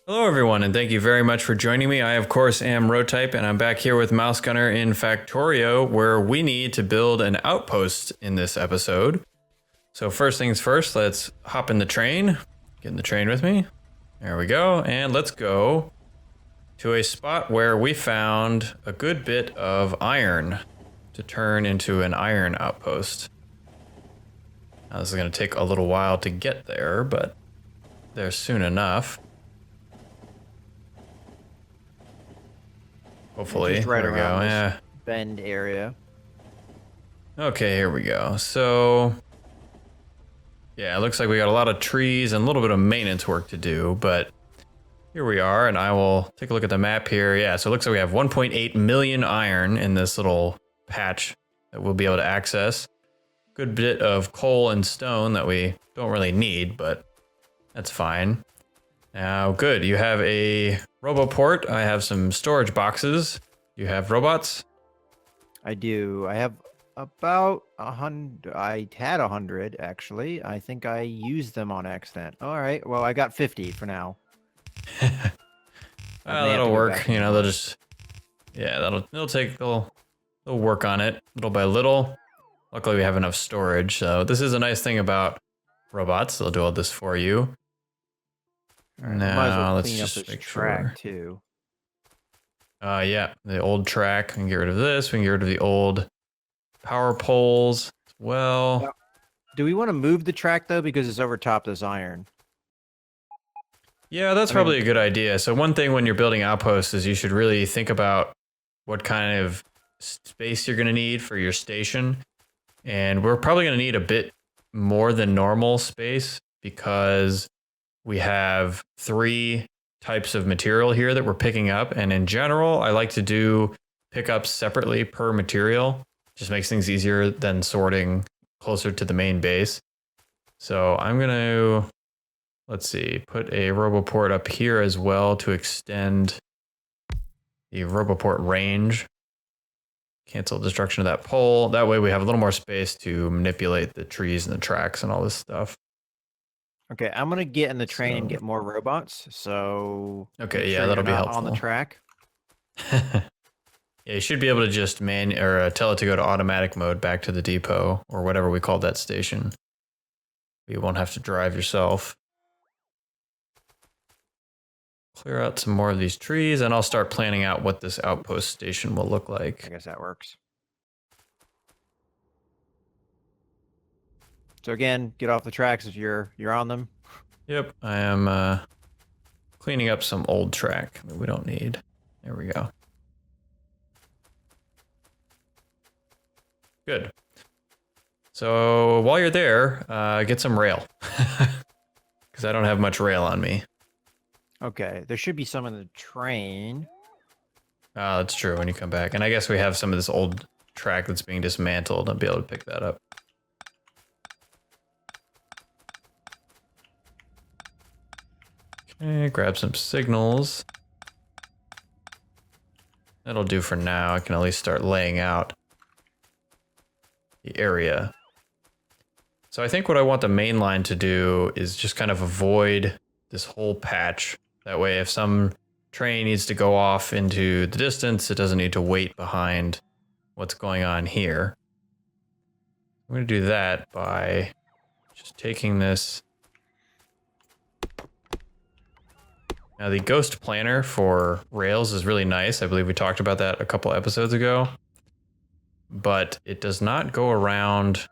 Hello everyone, and thank you very much for joining me. I, of course, am Rotype, and I'm back here with MouseGunner in Factorio, where we need to build an outpost in this episode. So first things first, let's hop in the train. Get in the train with me. There we go, and let's go to a spot where we found a good bit of iron to turn into an iron outpost. Now, this is going to take a little while to get there, but there's soon enough. Hopefully, just right there we go. around this Yeah. bend area. Okay, here we go. So, yeah, it looks like we got a lot of trees and a little bit of maintenance work to do, but here we are, and I will take a look at the map here. Yeah, so it looks like we have 1.8 million iron in this little patch that we'll be able to access. Good bit of coal and stone that we don't really need, but that's fine. Now, good, you have a RoboPort. I have some storage boxes. You have robots? I do. I have about 100. I had 100 actually. I think I used them on accident. All right. Well, I got 50 for now. Well, may have to that'll go work. back You and know, they'll work on it little by little. Luckily, we have enough storage. So this is a nice thing about robots. They'll do all this for you. All right, might as Now, well let's clean up just this make track sure. too. Yeah, the old track. We can get rid of this. We can get rid of the old power poles as well. Yeah. Do we want to move the track though because it's over top this iron? Yeah, that's probably a good idea. So one thing when you're building outposts is you should really think about what kind of space you're going to need for your station. And we're probably going to need a bit more than normal space because we have 3 types of material here that we're picking up. And in general, I like to do pickups separately per material. Just makes things easier than sorting closer to the main base. So I'm going to, let's see, put a RoboPort up here as well to extend the RoboPort range. Cancel destruction of that pole. That way we have a little more space to manipulate the trees and the tracks and all this stuff. Okay, I'm gonna get in the train and So- get more robots. So Okay, make yeah, sure that'll you're be not helpful. on the track. Yeah, you should be able to just tell it to go to automatic mode back to the depot or whatever we called that station. You won't have to drive yourself. Clear out some more of these trees, and I'll start planning out what this outpost station will look I like. guess that works. So again, get off the tracks if you're on them. Yep, I am cleaning up some old track that we don't need. There we go. Good. So while you're there, get some rail. Because I don't have much rail on me. Okay, there should be some in the train. That's true when you come back. And I guess we have some of this old track that's being dismantled. I'll be able to pick that up. Okay, grab some signals. That'll do for now. I can at least start laying out the area. So I think what I want the main line to do is just kind of avoid this whole patch. That way, if some train needs to go off into the distance, it doesn't need to wait behind what's going on here. I'm going to do that by just taking this. Now, the ghost planner for rails is really nice. I believe we talked about that a couple episodes ago. But it does not go around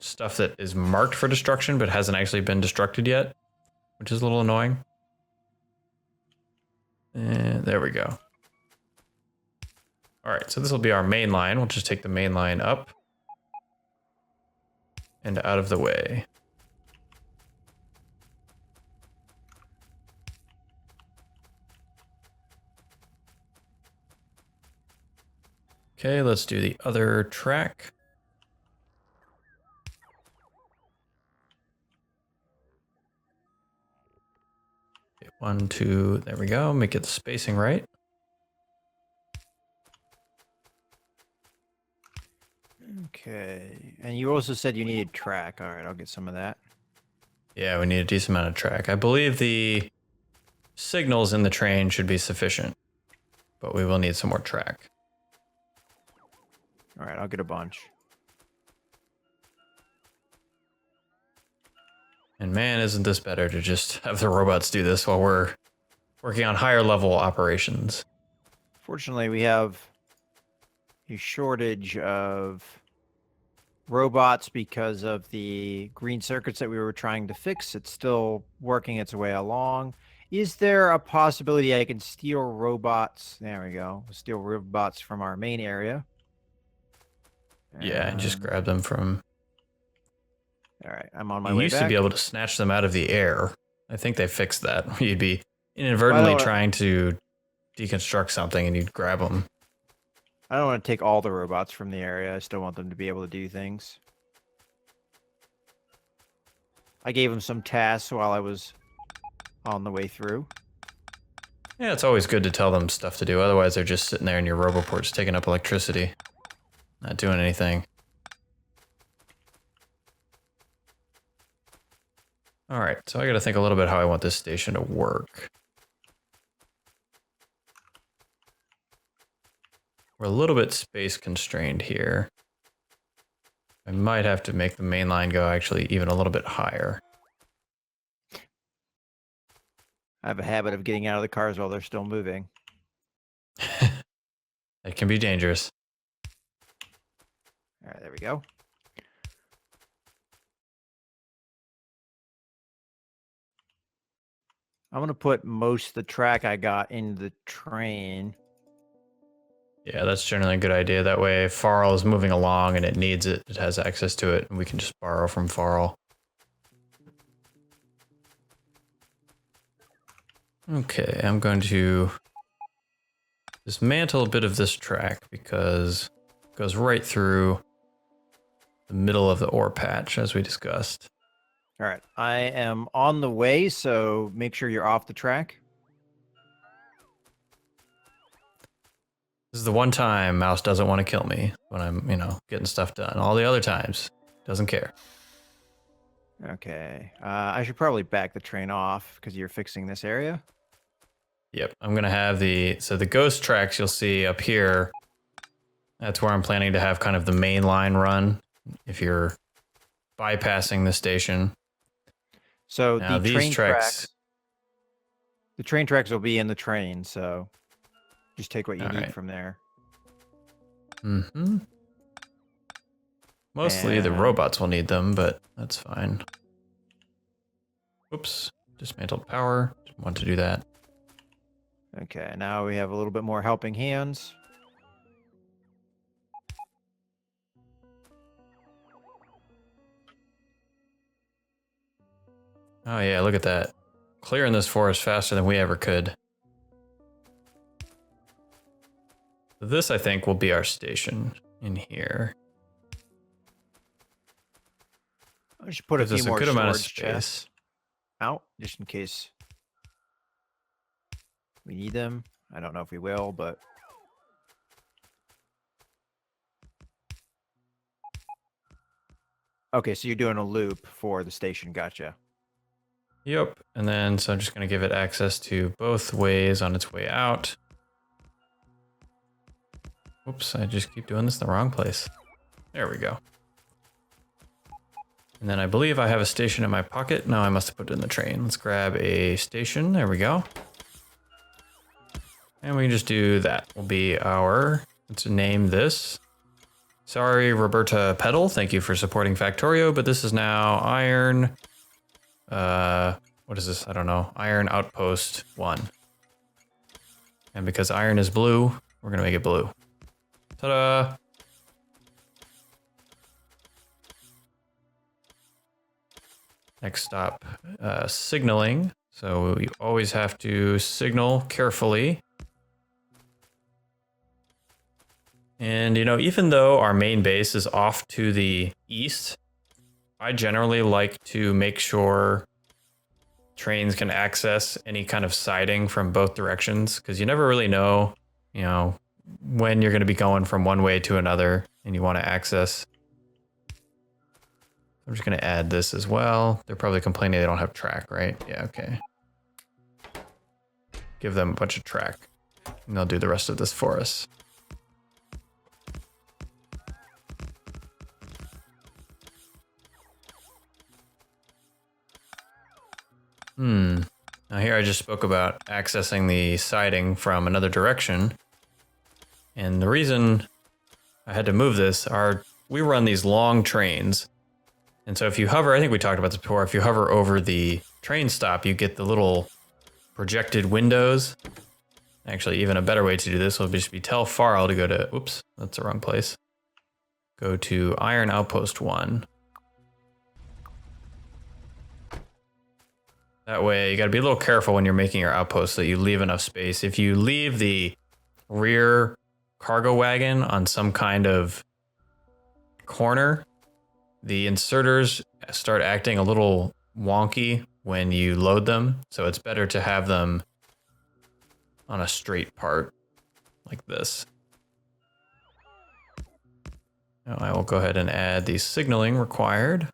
stuff that is marked for destruction but hasn't actually been destructed yet, which is a little annoying. And there we go. All right, so this will be our main line. We'll just take the main line up and out of the way. Okay, let's do the other track. Okay, 1, 2, there we go. Make it the spacing right. Okay, and you also said you needed track. All right, I'll get some of that. Yeah, we need a decent amount of track. I believe the signals in the train should be sufficient, but we will need some more track. All right, I'll get a bunch. And man, isn't this better to just have the robots do this while we're working on higher level operations. Fortunately, we have a shortage of robots because of the green circuits that we were trying to fix. It's still working its way along. Is there a possibility I can steal robots? There we go. Steal robots from our main area. Yeah, and just grab them from... All right, I'm on my You way used back. to be able to snatch them out of the air. I think they fixed that. You'd be inadvertently trying to deconstruct something and you'd grab them. I don't want to take all the robots from the area. I still want them to be able to do things. I gave them some tasks while I was on the way through. Yeah, it's always good to tell them stuff to do. Otherwise, they're just sitting there in your roboports taking up electricity. Not doing anything. Alright, so I gotta think a little bit how I want this station to work. We're a little bit space constrained here. I might have to make the main line go actually even a little bit higher. I have a habit of getting out of the cars while they're still moving. It can be dangerous. All right, there we go. I'm going to put most of the track I got in the train. Yeah, that's generally a good idea. That way, if Farrell is moving along and it needs it, it has access to it, and we can just borrow from Farrell. Okay, I'm going to dismantle a bit of this track because it goes right through the middle of the ore patch, as we discussed. All right, I am on the way, so make sure you're off the track. This is the one time Mouse doesn't want to kill me when I'm, getting stuff done. All the other times, doesn't care. Okay, I should probably back the train off because you're fixing this area. Yep, I'm going to have the ghost tracks you'll see up here. That's where I'm planning to have kind of the main line run if you're bypassing the station. So now, the train tracks will be in the train, so just take what you need from there. Mm-hmm. Mostly the robots will need them, but that's fine. Oops, dismantled power. Didn't want to do that. Okay, now we have a little bit more helping hands. Oh yeah, look at that. Clearing this forest faster than we ever could. This, I think, will be our station in here. I should put a few more good amount of storage space chests out, just in case we need them. I don't know if we will, but... Okay, so you're doing a loop for the station. Gotcha. Yep, and then so I'm just going to give it access to both ways on its way out. Whoops, I just keep doing this in the wrong place. There we go. And then I believe I have a station in my pocket. No, I must have put it in the train. Let's grab a station. There we go. And we can just do that. Will be our, let's name this. Sorry, Roberta Peddle. Thank you for supporting Factorio, but this is now Iron. What is this? I don't know. Iron Outpost 1. And because iron is blue, we're going to make it blue. Ta-da! Next stop, signaling. So we always have to signal carefully. And, even though our main base is off to the east, I generally like to make sure trains can access any kind of siding from both directions, because you never really know, when you're going to be going from one way to another and you want to access. I'm just going to add this as well. They're probably complaining they don't have track, right? Yeah, okay. give them a bunch of track. And they'll do the rest of this for us. Now here I just spoke about accessing the siding from another direction. And the reason I had to move this are we run these long trains. And so if you hover, I think we talked about this before, if you hover over the train stop, you get the little projected windows. Actually, even a better way to do this will just be tell Farl to go to, oops, that's the wrong place. Go to Iron Outpost 1. That way, you gotta be a little careful when you're making your outpost so that you leave enough space. If you leave the rear cargo wagon on some kind of corner, the inserters start acting a little wonky when you load them. So it's better to have them on a straight part like this. Now I will go ahead and add the signaling required.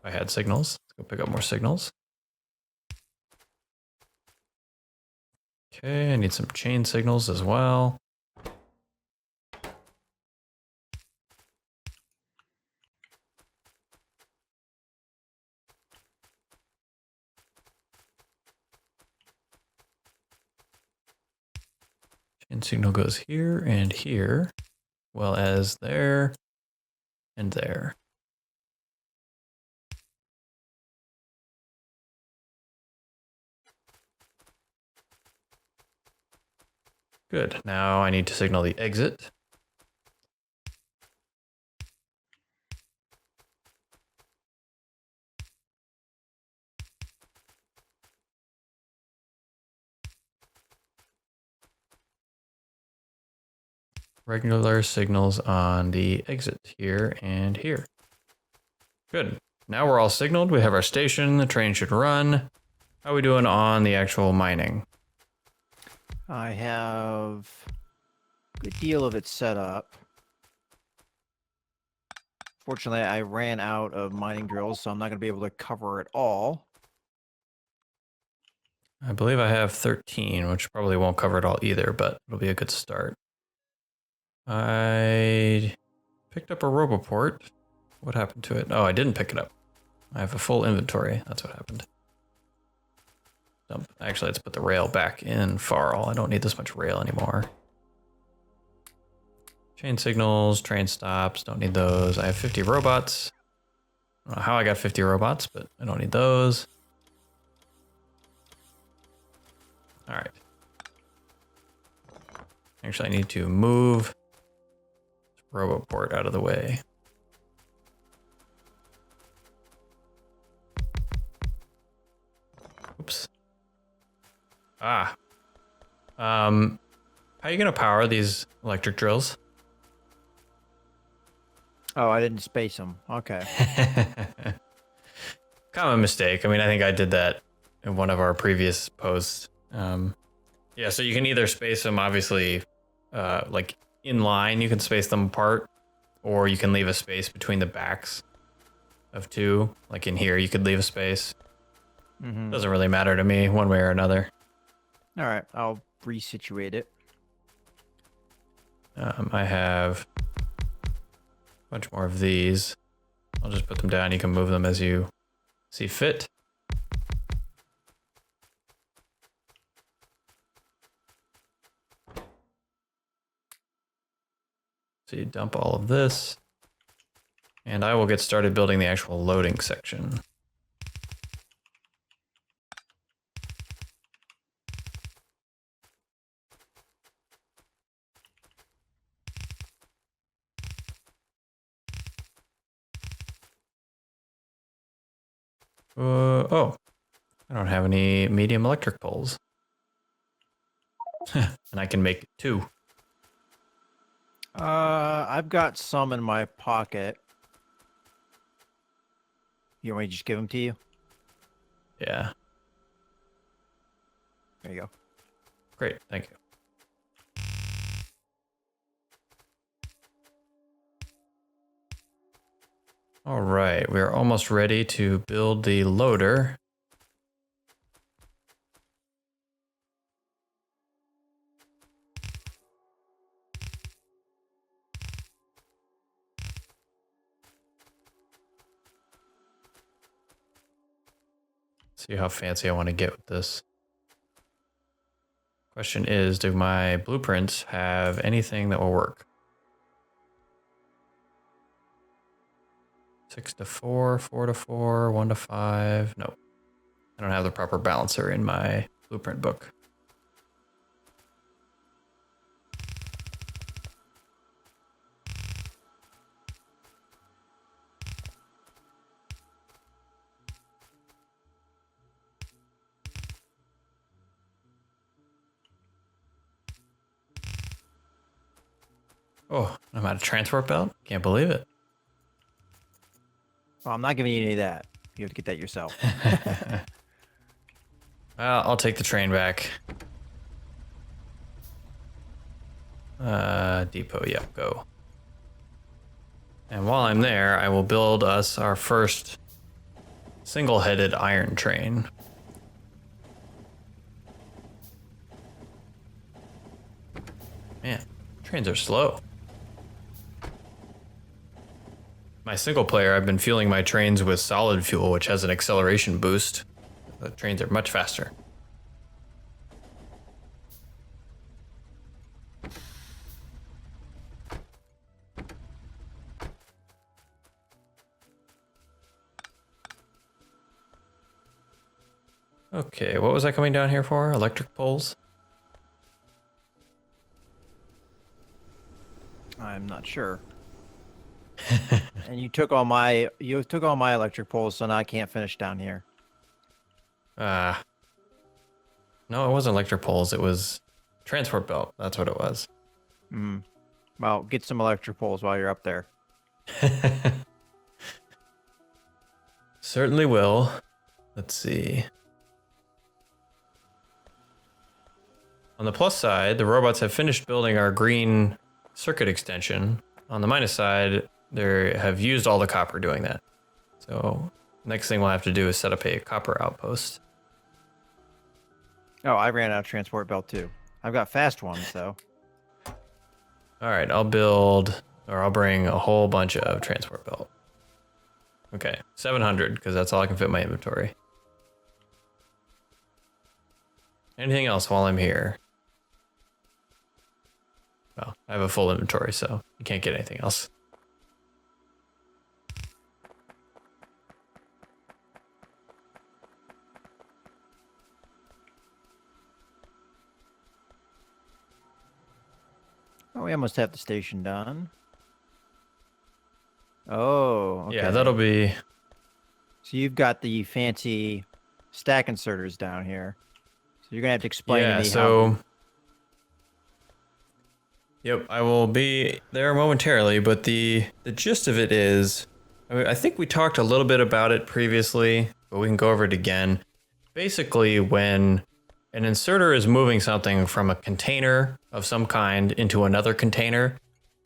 I had signals. Let's go pick up more signals. Okay, I need some chain signals as well. Chain signal goes here, well as there and there. Good, now I need to signal the exit. Regular signals on the exit here and here. Good, now we're all signaled. We have our station, the train should run. How are we doing on the actual mining? I have a good deal of it set up. Fortunately, I ran out of mining drills, so I'm not going to be able to cover it all. I believe I have 13, which probably won't cover it all either, but it'll be a good start. I picked up a Roboport. What happened to it? Oh, I didn't pick it up. I have a full inventory. That's what happened. Dump. Actually, let's put the rail back in Farl. I don't need this much rail anymore. Chain signals, train stops, don't need those. I have 50 robots. I don't know how I got 50 robots, but I don't need those. All right. Actually, I need to move Roboport out of the way. Oops. Ah. How are you gonna power these electric drills? Oh, I didn't space them. Okay. Common mistake. I mean, I think I did that in one of our previous posts. Yeah, so you can either space them, obviously, like in line, you can space them apart, or you can leave a space between the backs of two. Like in here, you could leave a space. Mm-hmm. Doesn't really matter to me, one way or another. All right, I'll resituate it. I have a bunch more of these. I'll just put them down. You can move them as you see fit. So you dump all of this, and I will get started building the actual loading section. Oh, I don't have any medium electric poles. And I can make 2. I've got some in my pocket. You want me to just give them to you? Yeah, There you go. great, thank you. All right, we're almost ready to build the loader. See how fancy I want to get with this. Question is, do my blueprints have anything that will work? 6 to 4, 4 to 4, 1 to 5. No, I don't have the proper balancer in my blueprint book. Oh, I'm out of transport belt? Can't believe it. Well, I'm not giving you any of that. You have to get that yourself. Well, I'll take the train back. Depot, yep, go. And while I'm there, I will build us our first single-headed iron train. Man, trains are slow. My single player, I've been fueling my trains with solid fuel, which has an acceleration boost. The trains are much faster. Okay, what was I coming down here for? Electric poles? I'm not sure. And you took all my electric poles, so now I can't finish down here. No, it wasn't electric poles. It was transport belt. That's what it was. Well, get some electric poles while you're up there. Certainly will. Let's see. On the plus side, the robots have finished building our green circuit extension. On the minus side, they have used all the copper doing that. So next thing we'll have to do is set up a copper outpost. Oh, I ran out of transport belt too. I've got fast ones though. All right, I'll bring a whole bunch of transport belt. Okay, 700, because that's all I can fit in my inventory. Anything else while I'm here? Well, I have a full inventory, so you can't get anything else. Oh, we almost have the station done. Oh, okay. Yeah, that'll be... So you've got the fancy stack inserters down here. So you're gonna have to explain to me so... how... Yep, I will be there momentarily, but the gist of it is, I think we talked a little bit about it previously, but we can go over it again. Basically, when an inserter is moving something from a container of some kind into another container,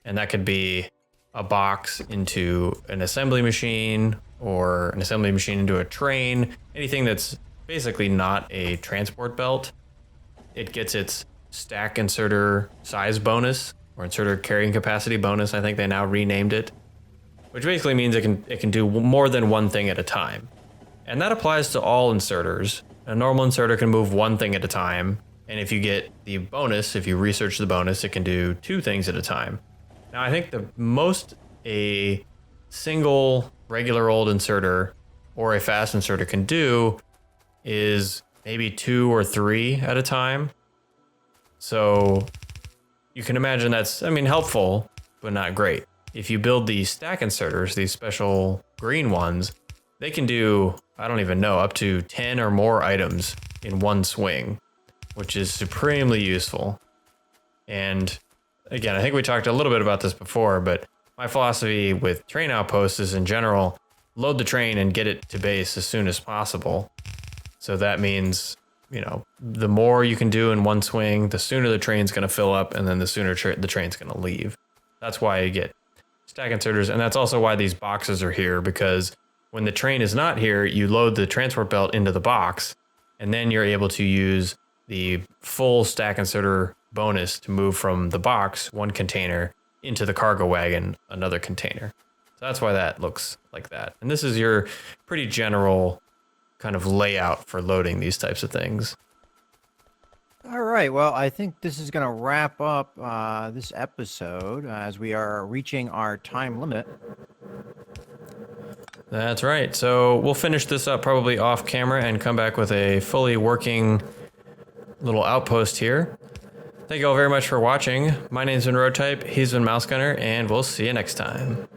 and that could be a box into an assembly machine, or an assembly machine into a train, anything that's basically not a transport belt, it gets its stack inserter size bonus, or inserter carrying capacity bonus. I think they now renamed it, which basically means it can do more than one thing at a time. And that applies to all inserters. A normal inserter can move one thing at a time, and if you get the bonus, if you research the bonus, it can do two things at a time. Now I think the most a single regular old inserter or a fast inserter can do is maybe 2 or 3 at a time. So you can imagine that's, I mean, helpful, but not great. If you build these stack inserters, these special green ones, they can do, I don't even know, up to 10 or more items in one swing, which is supremely useful. And again, I think we talked a little bit about this before, but my philosophy with train outposts is in general, load the train and get it to base as soon as possible. So that means, you know, the more you can do in one swing, the sooner the train's going to fill up, and then the sooner the train's going to leave. That's why you get stack inserters, and that's also why these boxes are here, because when the train is not here, you load the transport belt into the box, and then you're able to use the full stack inserter bonus to move from the box, one container, into the cargo wagon, another container. So that's why that looks like that. And this is your pretty general kind of layout for loading these types of things. All right. Well, I think this is going to wrap up this episode as we are reaching our time limit. That's right. So we'll finish this up probably off camera and come back with a fully working little outpost here. Thank you all very much for watching. My name's been Roadtype, he's been MouseGunner, and we'll see you next time.